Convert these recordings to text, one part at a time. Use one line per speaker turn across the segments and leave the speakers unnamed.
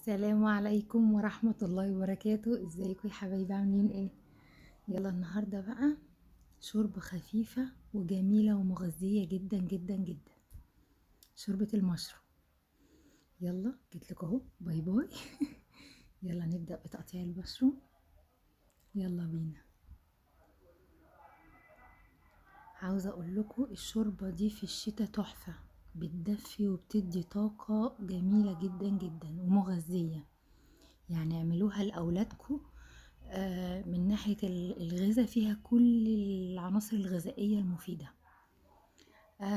السلام عليكم ورحمة الله وبركاته. ازيكم يا حبايبي؟ عاملين ايه؟ يلا النهاردة بقى شوربة خفيفة وجميلة ومغذية جدا جدا جدا، شوربة المشروم. يلا جيتلك اهو، باي باي. يلا نبدأ بتقطيع المشروم، يلا بينا. عاوزة اقول لكم الشوربة دي في الشتاء تحفة، بتدفي وبتدي طاقة جميلة جدا جدا ومغذية. يعني اعملوها لأولادكم. من ناحية الغذاء فيها كل العناصر الغذائية المفيدة.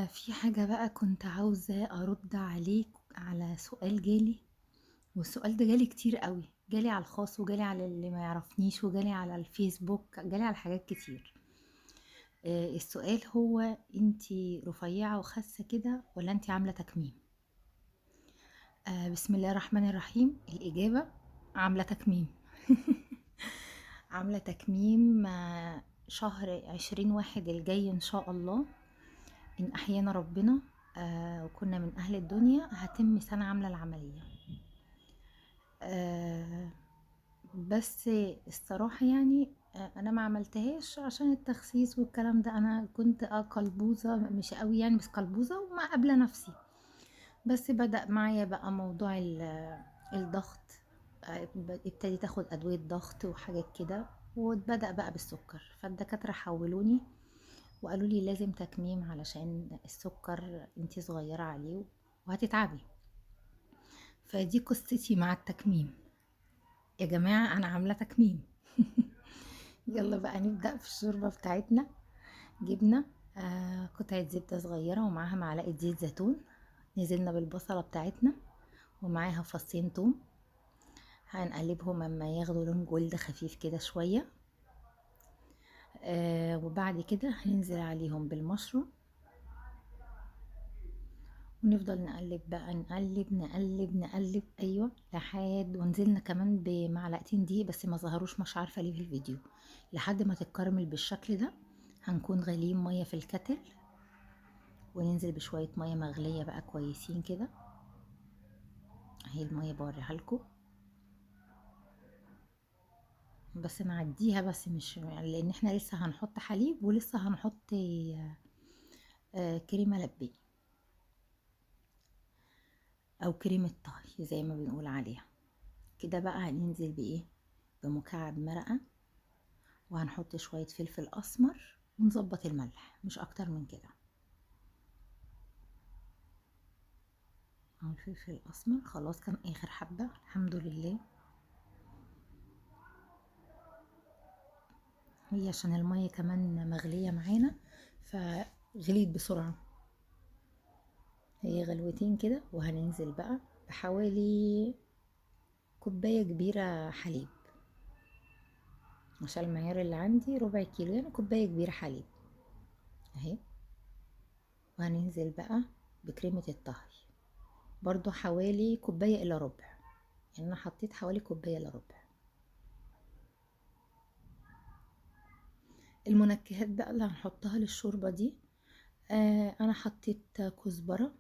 في حاجة بقى كنت عاوزة أرد عليك على سؤال جالي، والسؤال ده جالي كتير قوي، جالي على الخاص وجالي على اللي ما يعرفنيش وجالي على الفيسبوك، جالي على حاجات كتير. السؤال هو: انتي رفيعة وخاسة كده ولا انتي عاملة تكميم؟ بسم الله الرحمن الرحيم. الإجابة: عاملة تكميم. عاملة تكميم شهر 20/1 الجاي إن شاء الله، إن أحيانا ربنا وكنا من أهل الدنيا، هتم سنة عاملة العملية. بس الصراحة يعني أنا ما عملتهاش عشان التخسيس والكلام ده. أنا كنت قلبوزة، مش قوي يعني، بس قلبوزة وما قابلة نفسي. بس بدأ معايا بقى موضوع الضغط. ابتديت اخد ادوية ضغط وحاجات كده، وبدأ بقى بالسكر. فالدكاترة حولوني وقالوا لي لازم تكميم علشان السكر انتي صغيرة عليه وهتتعبي. فدي قصتي مع التكميم يا جماعة، انا عاملة تكميم. يلا بقى نبدأ في الشوربة بتاعتنا. جبنا قطعة زبدة صغيرة ومعاها معلقة زيت زيتون. نزلنا بالبصلة بتاعتنا ومعاها فصين توم. هنقلبهم اما ياخدوا لون جلد خفيف كده شوية. وبعد كده هننزل عليهم بالمشروم، ونفضل نقلب بقى، نقلب نقلب نقلب، ايوه لحد، ونزلنا كمان بمعلقتين دقيق بس ما ظهروش، مش عارفه ليه في الفيديو، لحد ما تتكرمل بالشكل ده. هنكون غاليين ميه في الكتل، وننزل بشويه ميه مغليه بقى كويسين كده. اهي الميه بوريها لكم، بس نعديها بس، مش لان احنا لسه هنحط حليب ولسه هنحط كريمه لباني او كريمه طهي زي ما بنقول عليها كده. بقى هننزل بايه؟ بمكعب مرقه، وهنحط شويه فلفل اسمر، ونظبط الملح مش اكتر من كده. اهو الفلفل الاسمر خلاص، كان اخر حبه الحمد لله. هي عشان الميه كمان مغليه معانا فغليت بسرعه. هي غلوتين كده، وهننزل بقى بحوالي كوبايه كبيره حليب، عشان المعيار اللي عندي ربع كيلو، يعني كوبايه كبيره حليب اهي. وهننزل بقى بكريمه الطهي برضو حوالي كوبايه الا ربع، يعني انا حطيت حوالي كوبايه الا ربع. المنكهات بقى اللي هنحطها للشوربه دي، انا حطيت كزبره،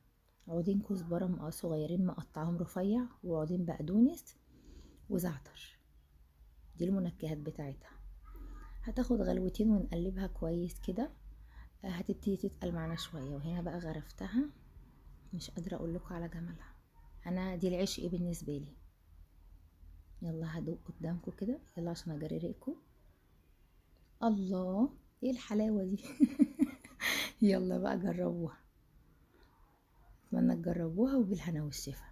عودين كزبره صغيرين مقطعهم رفيع، وعودين بقدونس، وزعتر. دي المنكهات بتاعتها. هتاخد غلوتين ونقلبها كويس كده. هتبتدي تتقل معانا شويه، وهنا بقى غرفتها، مش قادره اقول لكم على جمالها. انا دي العشق بالنسبه لي. يلا هدوق قدامكم كده، يلا عشان اجري ريقكم. الله، ايه الحلاوه دي! يلا بقى جربوها، اتمنى تجربوها وبالهنا والشفا.